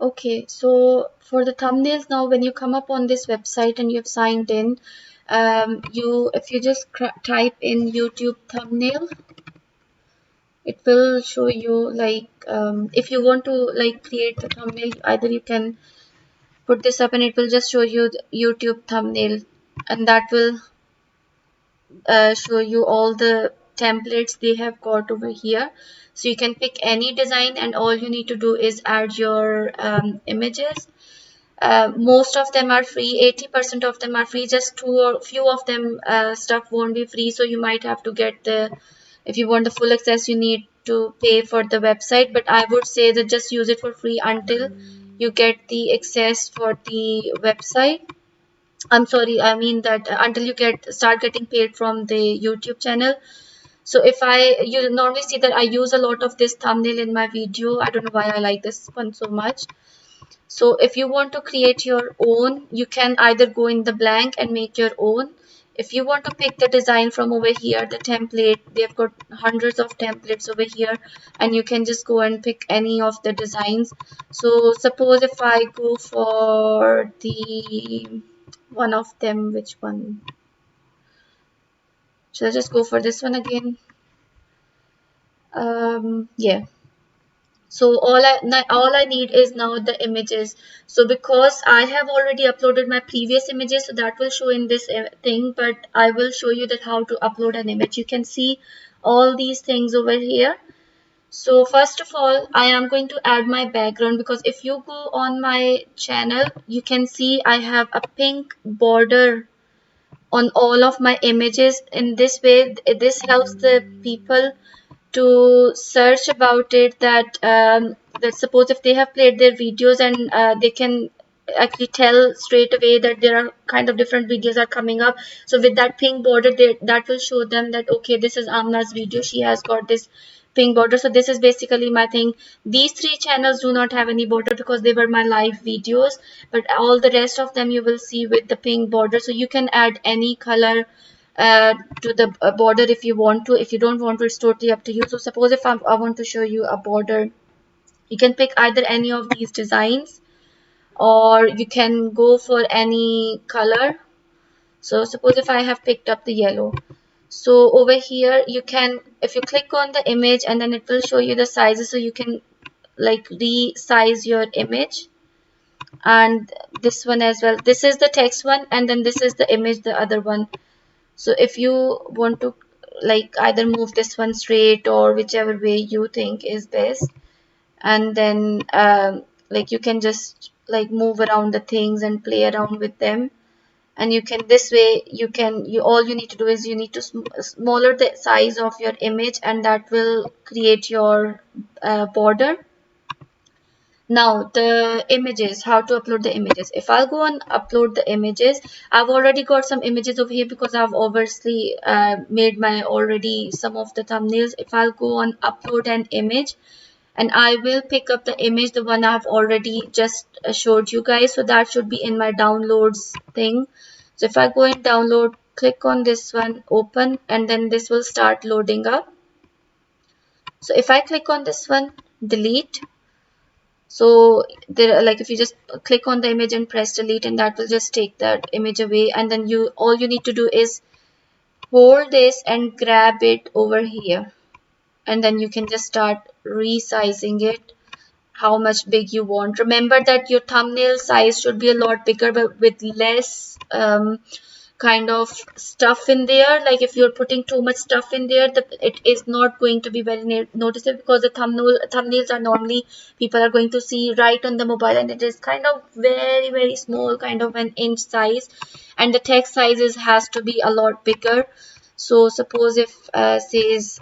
Okay, so for the thumbnails now, when you come up on this website and you've signed in, you if you just type in YouTube thumbnail, it will show you like if you want to like create the thumbnail, either you can put this up and it will just show you the YouTube thumbnail, and that will show you all the templates they have got over here. So you can pick any design and all you need to do is add your images. Most of them are free, 80% of them are free, just two or few of them stuff won't be free, so you might have to get the, if you want the full access you need to pay for the website, but I would say that just use it for free until you get the access for the website. I'm sorry, I mean that until you start getting paid from the YouTube channel. So if you normally see that I use a lot of this thumbnail in my video. I don't know why I like this one so much. So if you want to create your own, you can either go in the blank and make your own. If you want to pick the design from over here, the template, they've got hundreds of templates over here, and you can just go and pick any of the designs. So suppose if I go for the one of them, which one? Should I just go for this one again? Yeah. So all I need is now the images. So because I have already uploaded my previous images, so that will show in this thing, but I will show you that how to upload an image. You can see all these things over here. So first of all, I am going to add my background, because if you go on my channel, you can see I have a pink border on all of my images. In this way, this helps the people to search about it, that suppose if they have played their videos, and they can actually tell straight away that there are kind of different videos are coming up. So with that pink border there, that will show them that okay, this is Amna's video, she has got this pink border. So this is basically my thing. These three channels do not have any border because they were my live videos, but all the rest of them you will see with the pink border. So you can add any color to the border if you want to. If you don't want to, it's totally up to you. So suppose if I want to show you a border, you can pick either any of these designs, or you can go for any color. So suppose if I have picked up the yellow, so over here you can, if you click on the image, and then it will show you the sizes, so you can like resize your image. And this one as well, this is the text one, and then this is the image, the other one. So if you want to like either move this one straight or whichever way you think is best, and then like you can just like move around the things and play around with them. And you can, this way you can, you all you need to do is you need to smaller the size of your image, and that will create your border. Now the images, how to upload the images. If I'll go and upload the images, I've already got some images over here because I've obviously made my already some of the thumbnails. If I'll go on upload an image, and I will pick up the image, the one I've already just showed you guys, so that should be in my downloads thing. So if I go and download, click on this one, open, and then this will start loading up. So if I click on this one, delete, so there, like if you just click on the image and press delete, and that will just take that image away. And then you, all you need to do is hold this and grab it over here, and then you can just start resizing it how much big you want. Remember that your thumbnail size should be a lot bigger, but with less kind of stuff in there. Like if you're putting too much stuff in there, it is not going to be very noticeable, because the thumbnails are normally people are going to see right on the mobile, and it is kind of very small, kind of an inch size, and the text sizes has to be a lot bigger. So suppose if says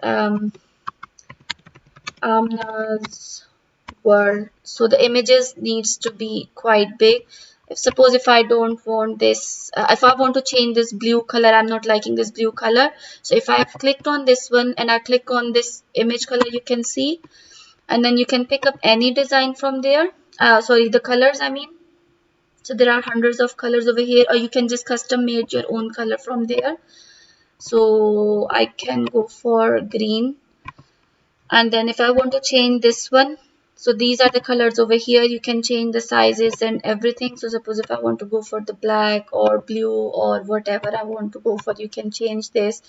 Amna's world, so the images needs to be quite big. If suppose if I don't want this, if I want to change this blue color, I'm not liking this blue color. So if I have clicked on this one and I click on this image color, you can see, and then you can pick up any design from there. Sorry, the colors I mean. So there are hundreds of colors over here, or you can just custom make your own color from there. So I can go for green, and then if I want to change this one, So these are the colors over here. You can change the sizes and everything. So suppose if I want to go for the black or blue or whatever I want to go for, you can change this.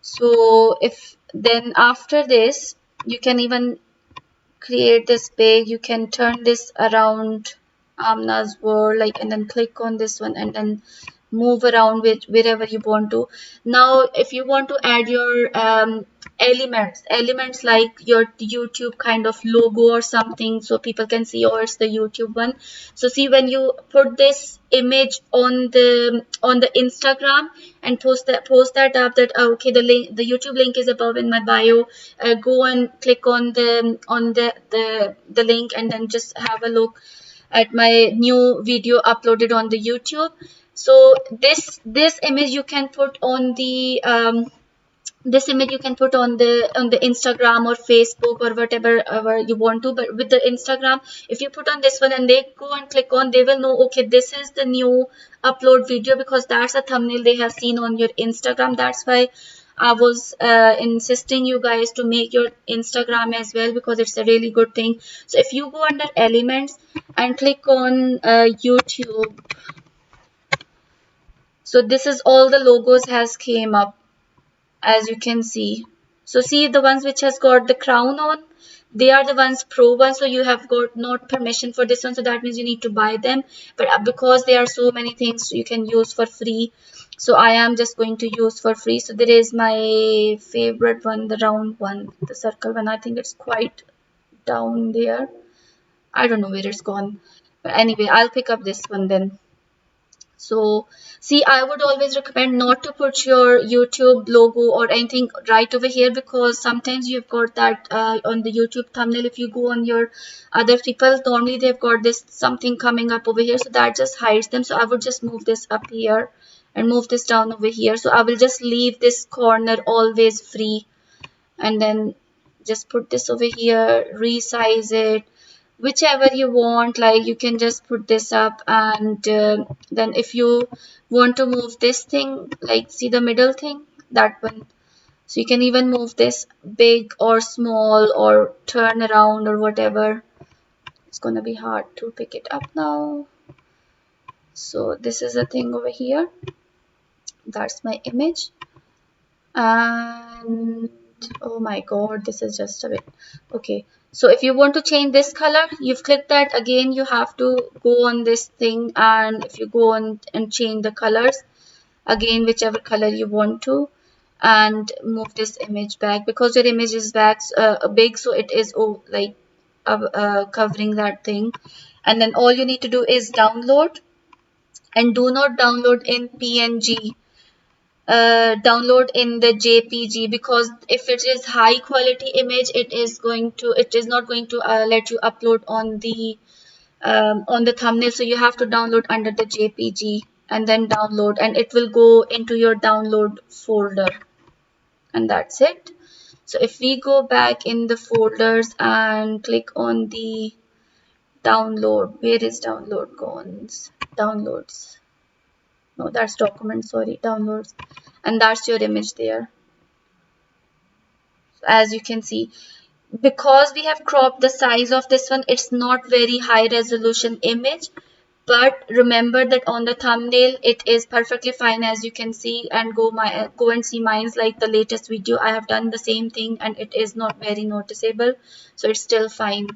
So if then after this, you can even create this big. You can turn this around Amna's world, like, and then click on this one and then move around with wherever you want to. Now if you want to add your elements like your YouTube kind of logo or something, so people can see, oh, it's the YouTube one. So see, when you put this image on the Instagram and post that up, that okay, the YouTube link is above in my bio, go and click on the link and then just have a look at my new video uploaded on the YouTube. So this image you can put on the this image you can put on the Instagram or Facebook or whatever you want to. But with the Instagram, if you put on this one and they go and click on, they will know, okay, this is the new upload video, because that's a thumbnail they have seen on your Instagram. That's why I was insisting you guys to make your Instagram as well, because it's a really good thing. So if you go under elements and click on YouTube, so this is all the logos has came up, as you can see. So see, the ones which has got the crown on, they are the ones pro ones. So you have got not permission for this one, so that means you need to buy them. But because there are so many things you can use for free, so I am just going to use for free. So there is my favorite one, the round one, the circle one. I think it's quite down there. I don't know where it's gone, but anyway, I'll pick up this one then. So see, I would always recommend not to put your YouTube logo or anything right over here, because sometimes you've got that on the YouTube thumbnail. If you go on your other people, normally they've got this something coming up over here, so that just hides them. So I would just move this up here and move this down over here. So I will just leave this corner always free, and then just put this over here, resize it whichever you want. Like, you can just put this up, and then if you want to move this thing, like, see the middle thing, that one, so you can even move this big or small or turn around or whatever. It's gonna be hard to pick it up now. So this is a thing over here, that's my image. And oh my god, this is just a bit okay. So if you want to change this color, you've clicked that, again you have to go on this thing, and if you go on and change the colors, again whichever color you want to, and move this image back, because your image is back big, so it is covering that thing. And then all you need to do is download, and do not download in PNG, download in the JPG, because if it is high quality image, it is not going to let you upload on the thumbnail. So you have to download under the JPG and then download, and it will go into your download folder, and that's it. So if we go back in the folders and click on the download, where is download gone? Downloads, no, that's document, sorry, downloads, and that's your image there. As you can see, because we have cropped the size of this one, it's not very high resolution image, but remember that on the thumbnail it is perfectly fine, as you can see. And go and see mine's, like the latest video, I have done the same thing and it is not very noticeable, so it's still fine.